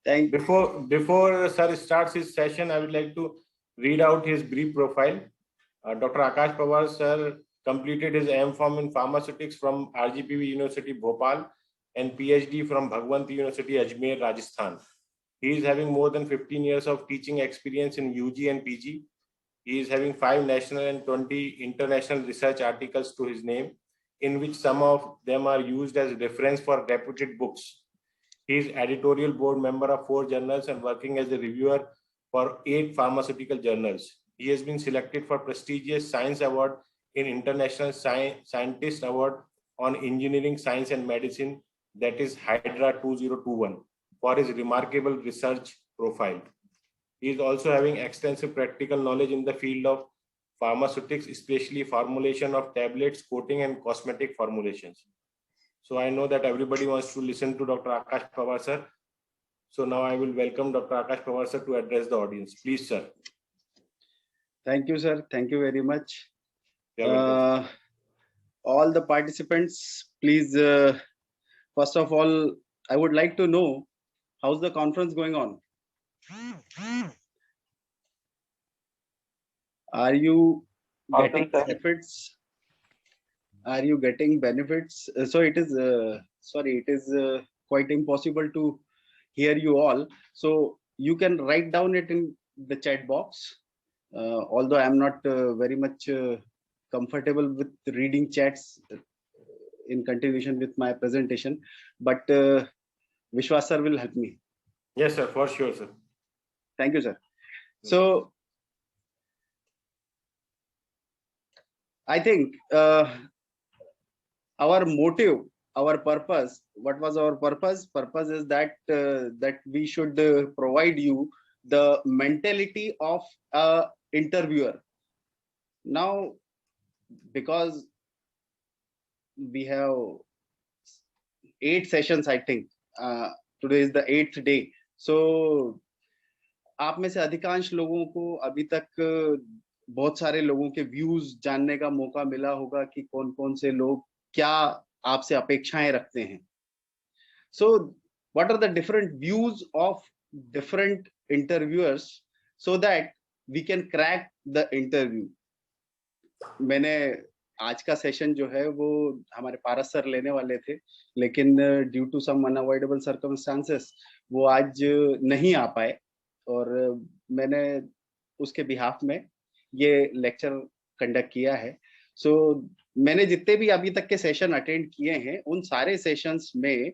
Thank Before sir starts his session, I would like to read out his brief profile. Dr. Akash Pawar sir completed his M.Pharm in Pharmaceutics from RGPV University Bhopal and PhD from Bhagwanti University Ajmer, Rajasthan. He is having more than 15 years of teaching experience in UG and PG. He is having 5 national and 20 international research articles to his name, in which some of them are used as reference for reputed books. He is editorial board member of 4 journals and working as a reviewer for 8 pharmaceutical journals. He has been selected for prestigious Science Award in International Scientist Award on Engineering, Science and Medicine, that is Hydra 2021, for his remarkable research profile. He is also having extensive practical knowledge in the field of pharmaceutics, especially formulation of tablets, coating and cosmetic formulations. So I know that everybody wants to listen to Dr. Akash Pawar sir. So now I will welcome Dr. Akash Pawar sir to address the audience. Please, sir. Thank you, sir. Thank you very much. All the participants, please, first of all, I would like to know how's the conference going on? Are you getting benefits? Are you getting benefits? So it is, sorry, it is quite impossible to hear you all. So you can write down it in the chat box. Although I'm not very much comfortable with reading chats in continuation with my presentation, but Vishwas sir will help me. Yes, sir, for sure, sir. Thank you, sir. So I think our motive, our purpose, what was our purpose? Purpose is that that we should provide you the mentality of a interviewer. Now, because we have 8 sessions, I think today is the 8th day. So आप में से अधिकांश लोगों को अभी तक बहुत सारे लोगों के व्यूज जानने का मौका मिला होगा कि कौन कौन से लोग क्या आपसे अपेक्षाएं रखते हैं. So what are the different views of different interviewers so that we can crack the interview. मैंने आज का सेशन जो है वो हमारे पारस सर लेने वाले थे, लेकिन due to some unavoidable circumstances वो आज नहीं आ पाए और मैंने उसके बिहाफ में ये लेक्चर कंडक्ट किया है. सो मैंने जितने भी अभी तक के सेशन अटेंड किए हैं उन सारे सेशंस में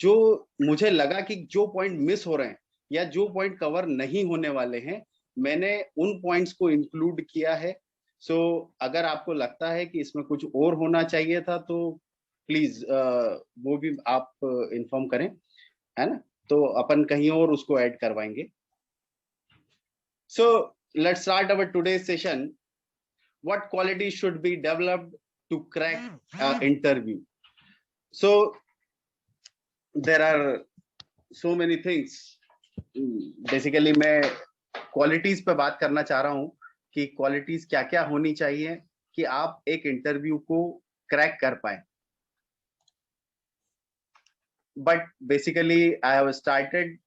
जो मुझे लगा कि जो पॉइंट मिस हो रहे हैं या जो पॉइंट कवर नहीं होने वाले हैं, मैंने उन पॉइंट्स को इंक्लूड किया है. सो अगर आपको लगता है कि इसमें कुछ और होना चाहिए था तो प्लीज वो भी आप इन्फॉर्म करें, है ना, तो अपन कहीं और उसको ऐड करवाएंगे. So let's start our today's session. What qualities should be developed to crack an interview? So there are so many things. Basically मैं qualities पे बात करना चाह रहा हूँ कि qualities क्या क्या होनी चाहिए कि आप एक इंटरव्यू को क्रैक कर पाए. But basically I have started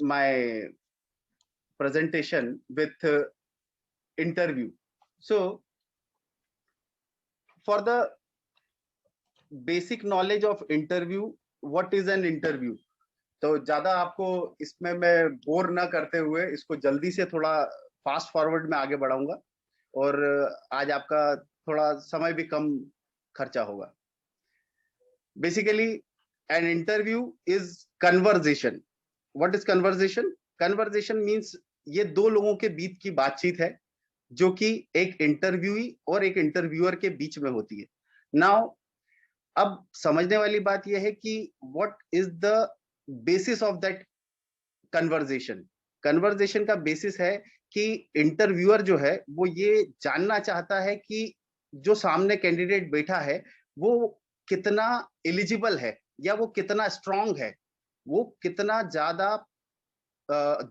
my presentation with interview. So for the basic knowledge of interview, what is an interview? तो ज्यादा आपको इसमें मैं बोर ना करते हुए इसको जल्दी से थोड़ा फास्ट फॉरवर्ड में आगे बढ़ाऊंगा और आज आपका थोड़ा समय भी कम खर्चा होगा. Basically an interview is conversation. What is conversation? Conversation means ये दो लोगों के बीच की बातचीत है जो कि एक इंटरव्यूई और एक इंटरव्यूअर के बीच में होती है. नाउ अब समझने वाली बात यह है कि what is the basis of that conversation. Conversation का बेसिस है कि इंटरव्यूअर जो है वो ये जानना चाहता है कि जो सामने कैंडिडेट बैठा है वो कितना एलिजिबल है या वो कितना स्ट्रांग है, वो कितना ज्यादा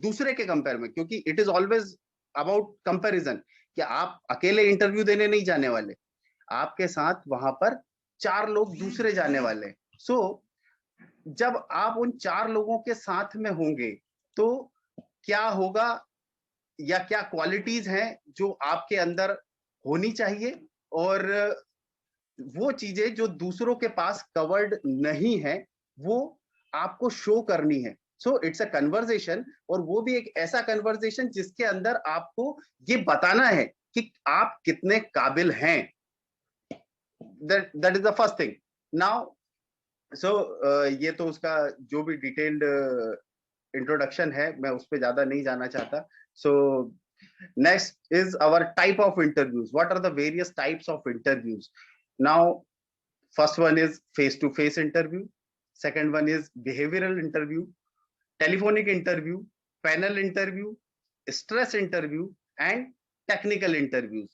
दूसरे के कंपेयर में, क्योंकि it is always about comparison कि आप अकेले इंटरव्यू देने नहीं जाने वाले, आपके साथ वहां पर 4 लोग दूसरे जाने वाले. सो जब आप उन 4 लोगों के साथ में होंगे तो क्या होगा, या क्या क्वालिटीज हैं जो आपके अंदर होनी चाहिए, और वो चीजें जो दूसरों के पास कवर्ड नहीं है वो आपको शो करनी है। सो इट्स अ कन्वर्सेशन, और वो भी एक ऐसा कन्वर्सेशन जिसके अंदर आपको ये बताना है कि आप कितने काबिल हैं। That is the first thing. Now so ये तो उसका जो भी डिटेल्ड इंट्रोडक्शन है, मैं उस पर ज्यादा नहीं जाना चाहता। So next is our type of interviews. What are the various types of interviews? Now first one is face to face interview, second one is behavioral interview, telephonic interview, panel interview, stress interview, and technical interviews.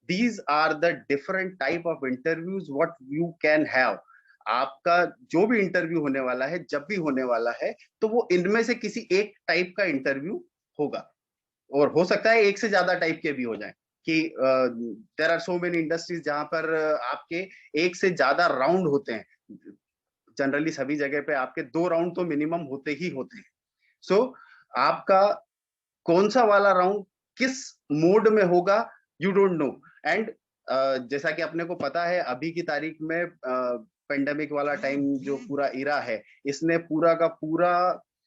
These are the different type of interviews what you can have. आपका जो भी interview होने वाला है, जब भी होने वाला है, तो वो इनमें से किसी एक टाइप का इंटरव्यू होगा, और हो सकता है एक से ज्यादा टाइप के भी हो जाए, कि there are so many industries जहां पर आपके एक से ज्यादा राउंड होते हैं। जनरली सभी जगह पे आपके 2 राउंड तो मिनिमम होते ही होते हैं। सो आपका कौन सा वाला राउंड किस मोड में होगा, यू डोंट नो। एंड जैसा कि अपने को पता है, अभी की तारीख में पेंडेमिक वाला टाइम जो पूरा इरा है, इसने पूरा का पूरा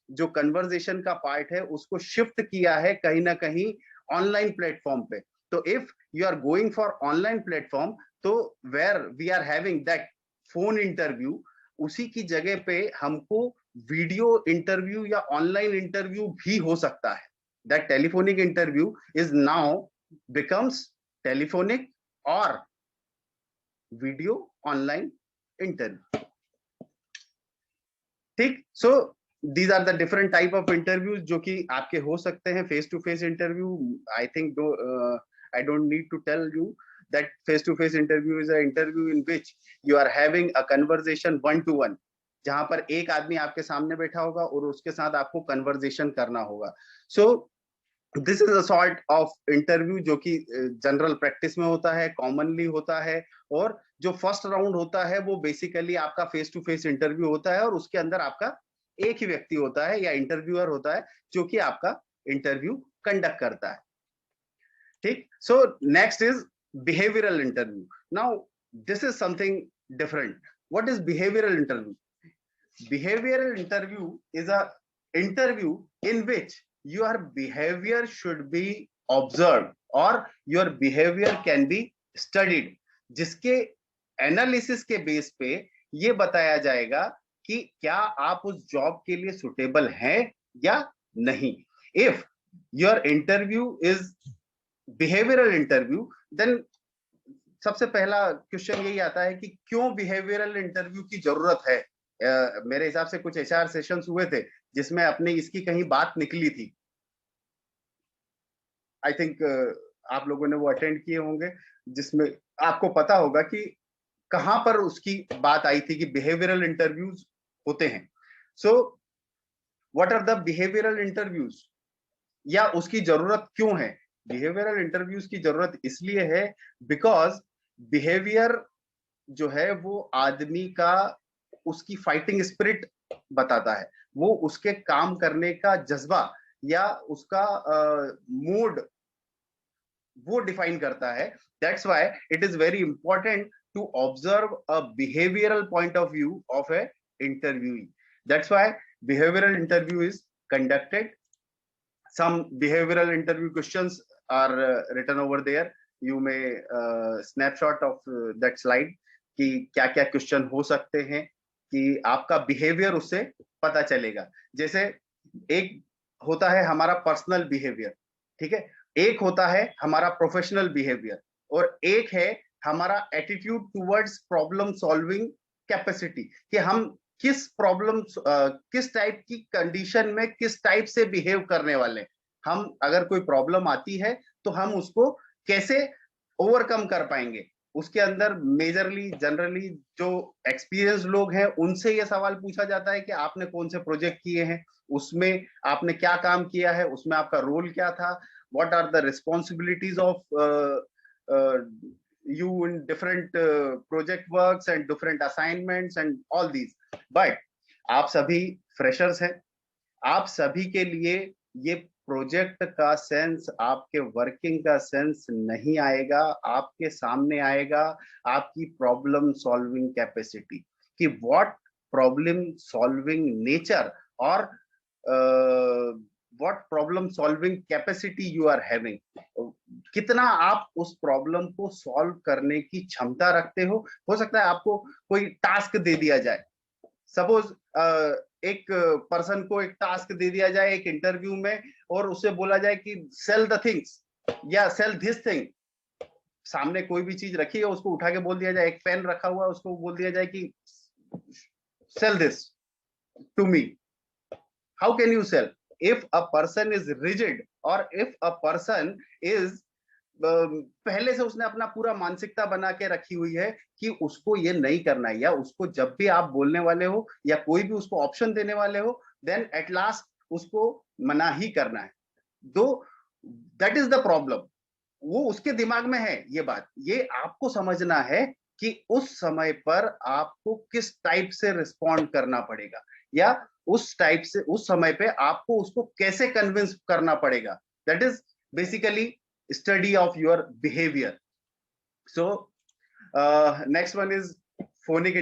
जो कन्वर्सेशन का पार्ट है उसको शिफ्ट किया है कहीं ना कहीं ऑनलाइन प्लेटफॉर्म पे। तो if you are going for online platform, तो where we are having that phone interview, उसी की जगह पे हमको वीडियो इंटरव्यू या ऑनलाइन इंटरव्यू भी हो सकता है। That telephonic interview is now becomes telephonic और वीडियो ऑनलाइन इंटरव्यू। ठीक। So these are the different type of interviews जो कि आपके हो सकते हैं। Face to face interview, I think I don't need to tell you that face to face interview is an interview in which you are having a conversation one to one, जहां पर एक आदमी आपके सामने बैठा होगा और उसके साथ आपको कन्वर्सेशन करना होगा। So this is a sort of interview जो कि जनरल प्रैक्टिस में होता है, कॉमनली होता है। और जो फर्स्ट राउंड होता है वो बेसिकली आपका फेस टू फेस इंटरव्यू होता है, और उसके अंदर आपका एक ही व्यक्ति होता है या इंटरव्यूअर होता है जो कि आपका इंटरव्यू कंडक्ट करता है। ठीक। सो next is behavioural interview. Now this is something different. What is behavioural interview? Behavioral interview is a interview in which your behavior should be observed or your behavior can be studied, जिसके analysis के base पे ये बताया जाएगा कि क्या आप उस जॉब के लिए सुटेबल हैं या नहीं। If your interview is behavioural interview, then सबसे पहला क्वेश्चन यही आता है कि क्यों बिहेवियरल इंटरव्यू की जरूरत है। मेरे हिसाब से कुछ एचआर सेशंस हुए थे जिसमें अपने इसकी कहीं बात निकली थी। आई थिंक आप लोगों ने वो अटेंड किए होंगे, जिसमें आपको पता होगा कि कहां पर उसकी बात आई थी कि बिहेवियरल इंटरव्यूज होते हैं। So what are the behavioural interviews, या उसकी जरूरत क्यों है? बिहेवियरल इंटरव्यूज की जरूरत इसलिए है बिकॉज बिहेवियर जो है वो आदमी का, उसकी फाइटिंग स्पिरिट बताता है, वो उसके काम करने का जज्बा या उसका मूड वो डिफाइन करता है। That's why it is very important to observe a behavioural point of view of a interviewee. That's why behavioural interview is conducted. some behavioral interview questions are written over there. You may snapshot of that slide कि क्या क्या question हो सकते हैं कि आपका behaviour उससे पता चलेगा। जैसे एक होता है हमारा पर्सनल बिहेवियर, ठीक है, एक होता है हमारा प्रोफेशनल बिहेवियर, और एक है हमारा attitude towards problem solving capacity, कि हम किस प्रॉब्लम किस टाइप की कंडीशन में किस टाइप से बिहेव करने वाले। हम अगर कोई प्रॉब्लम आती है तो हम उसको कैसे ओवरकम कर पाएंगे। उसके अंदर मेजरली जनरली जो एक्सपीरियंस लोग हैं उनसे ये सवाल पूछा जाता है कि आपने कौन से प्रोजेक्ट किए हैं, उसमें आपने क्या काम किया है, उसमें आपका रोल क्या था, what are the responsibilities of you in different project works and different assignments and all these. But आप सभी फ्रेशर्स हैं, आप सभी के लिए ये प्रोजेक्ट का सेंस, आपके वर्किंग का सेंस नहीं आएगा, आपके सामने आएगा आपकी प्रॉब्लम सॉल्विंग कैपेसिटी, कि व्हाट प्रॉब्लम सॉल्विंग नेचर और what problem solving capacity you are having, कितना आप उस प्रॉब्लम को सॉल्व करने की क्षमता रखते हो। हो सकता है आपको कोई टास्क दे दिया जाए, सपोज एक पर्सन को एक टास्क दे दिया जाए एक इंटरव्यू में, और उससे बोला जाए कि सेल द थिंग्स या सेल दिस थिंग। सामने कोई भी चीज रखी है, उसको उठा के बोल दिया जाए, एक पेन रखा हुआ है, उसको बोल दिया जाए कि sell this to me. How can you sell if a person is rigid, or if a person is पहले से उसने अपना पूरा मानसिकता बना के रखी हुई है कि उसको ये नहीं करना है, या उसको जब भी आप बोलने वाले हो या कोई भी उसको ऑप्शन देने वाले हो, देन एट लास्ट उसको मना ही करना है। दो, दैट इज द प्रॉब्लम। वो उसके दिमाग में है ये बात। ये आपको समझना है कि उस समय पर आपको किस टाइप से रिस्पॉन्ड करना पड़ेगा, या उस टाइप से उस समय पे आपको उसको कैसे कन्विंस करना पड़ेगा। That is basically study of your behavior. So next one is phonic